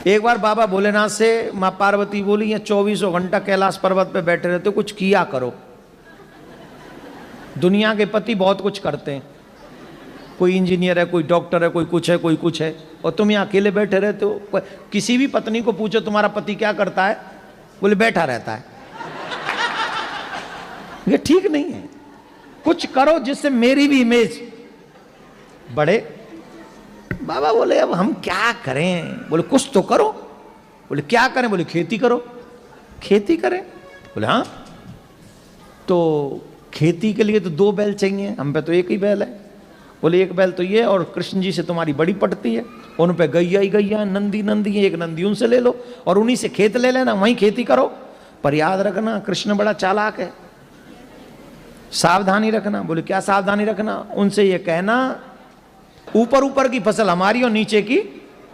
एक बार बाबा भोलेनाथ से माँ पार्वती बोली, ये 24 घंटा कैलाश पर्वत पे बैठे रहते हो, कुछ किया करो। दुनिया के पति बहुत कुछ करते हैं, कोई इंजीनियर है, कोई डॉक्टर है, कोई कुछ है, कोई कुछ है, और तुम यहाँ अकेले बैठे रहते हो। किसी भी पत्नी को पूछो तुम्हारा पति क्या करता है, बोले बैठा रहता है। ये ठीक नहीं है, कुछ करो जिससे मेरी भी इमेज बढ़े। बाबा बोले अब हम क्या करें? बोले कुछ तो करो। बोले क्या करें? बोले खेती करो। खेती करें? बोले हाँ। तो खेती के लिए तो 2 बैल चाहिए, हम पे तो एक ही बैल है। बोले एक बैल तो ये, और कृष्ण जी से तुम्हारी बड़ी पटती है, उन पे गैया ही गैया, नंदी नंदी है, एक नंदी उनसे ले लो और उन्हीं से खेत ले लेना, वहीं खेती करो। पर याद रखना कृष्ण बड़ा चालाक है, सावधानी रखना। बोले क्या सावधानी रखना? उनसे ये कहना ऊपर ऊपर की फसल हमारी और नीचे की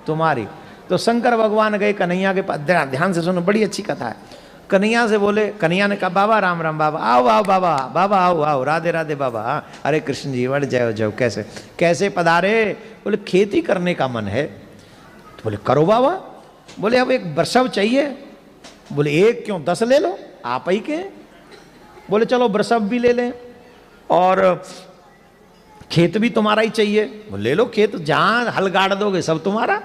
तुम्हारी। तो शंकर भगवान गए कन्हैया के पास, ध्यान से सुनो, बड़ी अच्छी कथा है। कन्हैया से बोले, कन्हैया ने कहा बाबा राम राम, बाबा आओ आओ, बाबा बाबा आओ आओ, राधे राधे बाबा। अरे कृष्ण जी बढ़ जाओ जाओ, कैसे कैसे पधारे? बोले खेती करने का मन है। तो बोले करो बाबा। बोले अब एक वृषभ चाहिए। बोले एक क्यों, 10 ले लो, आप ही के। बोले चलो वृषभ भी ले लें और खेत भी तुम्हारा ही चाहिए। बोले ले लो खेत, जहां हल गाड़ दोगे सब तुम्हारा।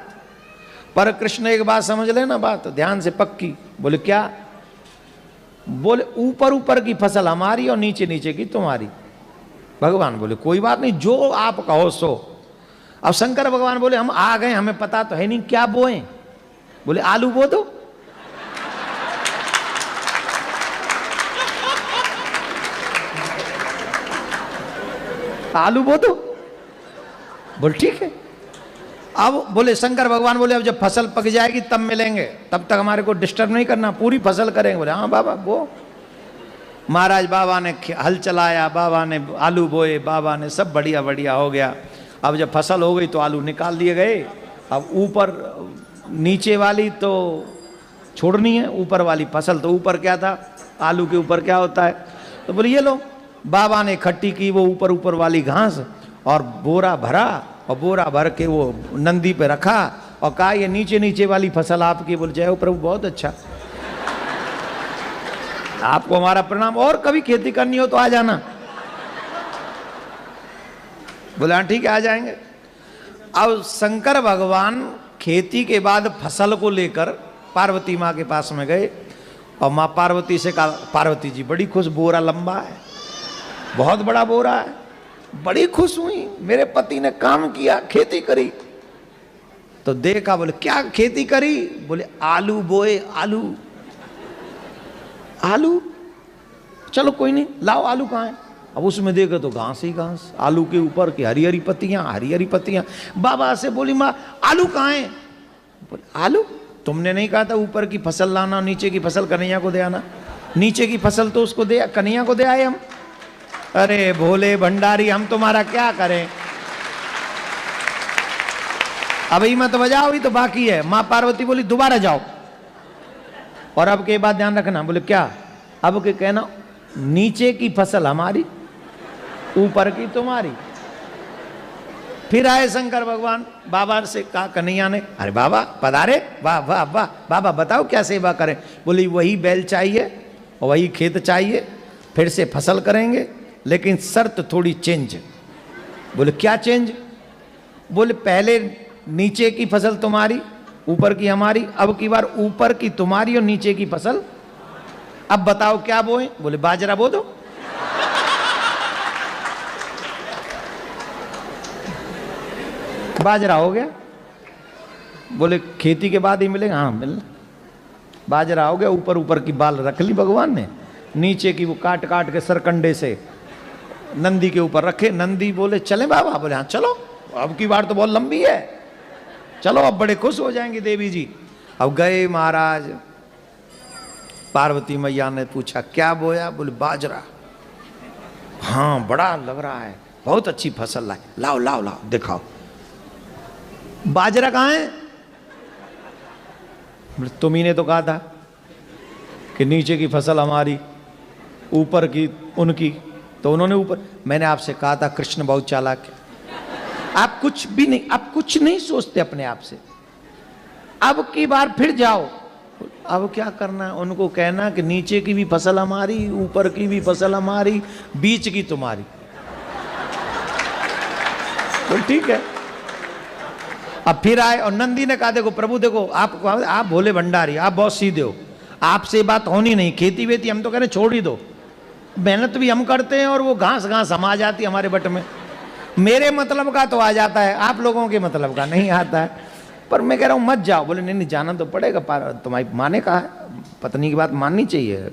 पर कृष्ण एक बात समझ लेना, बात ध्यान से पक्की। बोले क्या? बोले ऊपर ऊपर की फसल हमारी और नीचे नीचे की तुम्हारी। भगवान बोले कोई बात नहीं, जो आप कहो सो। अब शंकर भगवान बोले हम आ गए, हमें पता तो है नहीं क्या बोए। बोले आलू बो दो। आलू बो दो। बोले ठीक है। अब बोले शंकर भगवान बोले अब जब फसल पक जाएगी तब मिलेंगे, तब तक हमारे को डिस्टर्ब नहीं करना, पूरी फसल करेंगे। बोले हाँ बाबा वो। महाराज बाबा ने हल चलाया, बाबा ने आलू बोए, बाबा ने सब बढ़िया बढ़िया हो गया। अब जब फसल हो गई तो आलू निकाल दिए गए। अब ऊपर नीचे वाली तो छोड़नी है, ऊपर वाली फसल। तो ऊपर क्या था, आलू के ऊपर क्या होता है? तो बोले ये लो। बाबा ने इकट्ठी की वो ऊपर ऊपर वाली घास और बोरा भरा, और बोरा भर के वो नंदी पे रखा और कहा ये नीचे नीचे वाली फसल आपकी। बोले जय हो प्रभु, बहुत अच्छा, आपको हमारा प्रणाम, और कभी खेती करनी हो तो आ जाना। बोले हाँ ठीक है आ जाएंगे। अब शंकर भगवान खेती के बाद फसल को लेकर पार्वती माँ के पास में गए और माँ पार्वती से कहा, पार्वती जी बड़ी खुश, बोरा लंबा है, बहुत बड़ा बोरा है, बड़ी खुश हुई, मेरे पति ने काम किया, खेती करी। तो देखा, बोले क्या खेती करी? बोले आलू बोए। आलू आलू, चलो कोई नहीं, लाओ आलू कहाँ है? अब उसमें देखो तो घास ही घास, आलू के ऊपर की हरी हरी पत्तियां, हरी हरी पत्तियां। बाबा से बोली माँ आलू कहाँ है? बोले आलू, तुमने नहीं कहा था ऊपर की फसल लाना, नीचे की फसल कन्हैया को दे आना? नीचे की फसल तो उसको दे, कन्हैया को दे आए हम। अरे भोले भंडारी, हम तुम्हारा क्या करें? अभी मत बजाओ, अभी तो बाकी है। माँ पार्वती बोली दोबारा जाओ और अब के बाद ध्यान रखना। बोले क्या? अब के कहना नीचे की फसल हमारी, ऊपर की तुम्हारी। फिर आए शंकर भगवान, बाबा से कहा कन्हैया ने, अरे बाबा पधारे, वाह वाह वाह, बाबा बताओ क्या सेवा करें? बोली वही बैल चाहिए और वही खेत चाहिए, फिर से फसल करेंगे, लेकिन शर्त थोड़ी चेंज। बोले क्या चेंज? बोले पहले नीचे की फसल तुम्हारी, ऊपर की हमारी, अब की बार ऊपर की तुम्हारी और नीचे की फसल। अब बताओ क्या बोए? बोले बाजरा बो दो। बाजरा हो गया। बोले खेती के बाद ही मिलेगा? हाँ मिलना। बाजरा हो गया, ऊपर ऊपर की बाल रख ली भगवान ने, नीचे की वो काट काट के सरकंडे से नंदी के ऊपर रखे। नंदी बोले चले बाबा? बोले हाँ चलो, अब की बार तो बहुत लंबी है, चलो अब बड़े खुश हो जाएंगे देवी जी। अब गए महाराज, पार्वती मैया ने पूछा क्या बोया? बोले बाजरा। हाँ बड़ा लग रहा है, बहुत अच्छी फसल लाए, लाओ लाओ लाओ दिखाओ। बाजरा कहाँ है? बोले तुम ही ने तो कहा था कि नीचे की फसल हमारी, ऊपर की उनकी। तो उन्होंने ऊपर, मैंने आपसे कहा था कृष्ण बहुत चालाक है, आप कुछ भी नहीं, आप कुछ नहीं सोचते अपने आप से। अब की बार फिर जाओ। अब क्या करना है? उनको कहना कि नीचे की भी फसल हमारी, ऊपर की भी फसल हमारी, बीच की तुम्हारी। तो ठीक है। अब फिर आए और नंदी ने कहा देखो प्रभु देखो आप भोले भंडारी, आप बहुत सीधे हो, आपसे बात होनी नहीं, खेती वेती हम तो कह रहे छोड़ ही दो, मेहनत भी हम करते हैं और वो घास घास हम आ जाती है हमारे बट में, मेरे मतलब का तो आ जाता है, आप लोगों के मतलब का नहीं आता है। पर मैं कह रहा हूँ मत जाओ। बोले नहीं नहीं जाना तो पड़ेगा, तुम्हारी माँ ने कहा है, पत्नी की बात माननी चाहिए,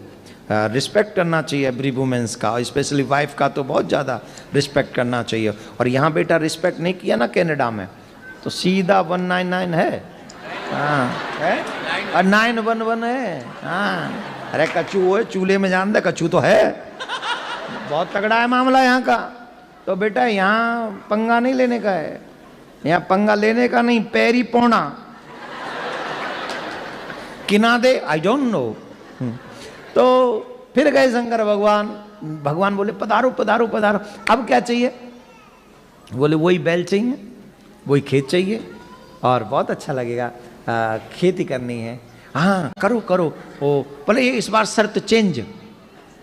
रिस्पेक्ट करना चाहिए एवरी वुमेन्स का, स्पेशली वाइफ का तो बहुत ज़्यादा रिस्पेक्ट करना चाहिए। और यहाँ बेटा रिस्पेक्ट नहीं किया ना कनाडा में तो सीधा 199 है, हाँ है, और 911 है, हाँ। अरे कछू है, चूल्हे में जान दे कछू तो है, बहुत तगड़ा है मामला यहाँ का। तो बेटा यहाँ पंगा नहीं लेने का है, यहाँ पंगा लेने का नहीं, पैरी पौना किना दे आई डोंट नो। तो फिर गए शंकर भगवान, भगवान बोले पधारो पधारो पधारो, अब क्या चाहिए? बोले वही बैल चाहिए, वही खेत चाहिए और बहुत अच्छा लगेगा, खेती करनी है। हाँ करो करो। ओ बोले ये इस बार शर्त चेंज।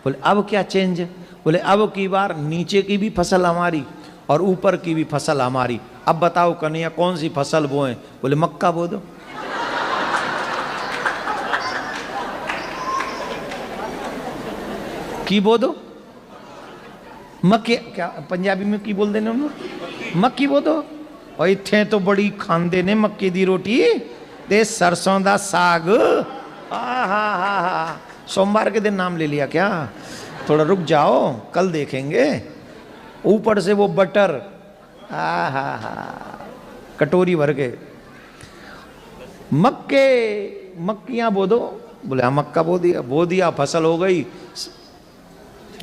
बोले अब क्या चेंज? बोले अब की बार नीचे की भी फसल हमारी और ऊपर की भी फसल हमारी। अब बताओ कन्हैया कौन सी फसल बोएं? बोले मक्का बो दो। की बो दो? मक्के क्या पंजाबी में की बोल देने उन्होंने? मक्की बो दो। और इत्थे तो बड़ी खांदे ने मक्के दी रोटी ते सरसों दा साग। हा सोमवार के दिन नाम ले लिया क्या? थोड़ा रुक जाओ कल देखेंगे। ऊपर से वो बटर, हा कटोरी भर के। मक्कियां बो दो। बोले हाँ मक्का बो दिया, फसल हो गई,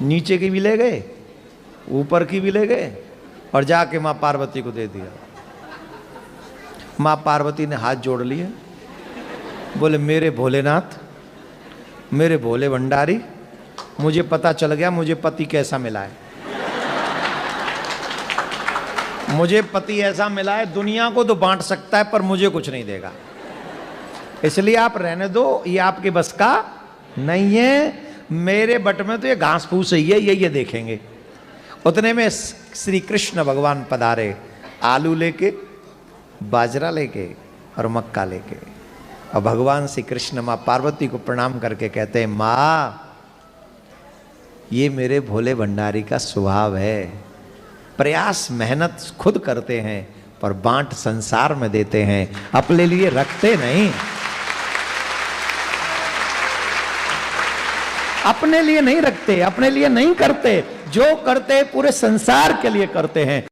नीचे की भी ले गए ऊपर की भी ले गए और जाके माँ पार्वती को दे दिया। माँ पार्वती ने हाथ जोड़ लिए, बोले मेरे भोलेनाथ, मेरे भोले भंडारी, मुझे पता चल गया मुझे पति कैसा मिला है। मुझे पति ऐसा मिला है दुनिया को तो बांट सकता है पर मुझे कुछ नहीं देगा, इसलिए आप रहने दो, ये आपके बस का नहीं है। मेरे बट में तो ये घास फूस ही है, ये देखेंगे। उतने में श्री कृष्ण भगवान पधारे, आलू लेके, बाजरा लेके और मक्का लेके। और भगवान श्री कृष्ण माँ पार्वती को प्रणाम करके कहते हैं माँ ये मेरे भोले भंडारी का स्वभाव है, प्रयास मेहनत खुद करते हैं पर बांट संसार में देते हैं, अपने लिए रखते नहीं, अपने लिए नहीं रखते, अपने लिए नहीं करते, जो करते पूरे संसार के लिए करते हैं।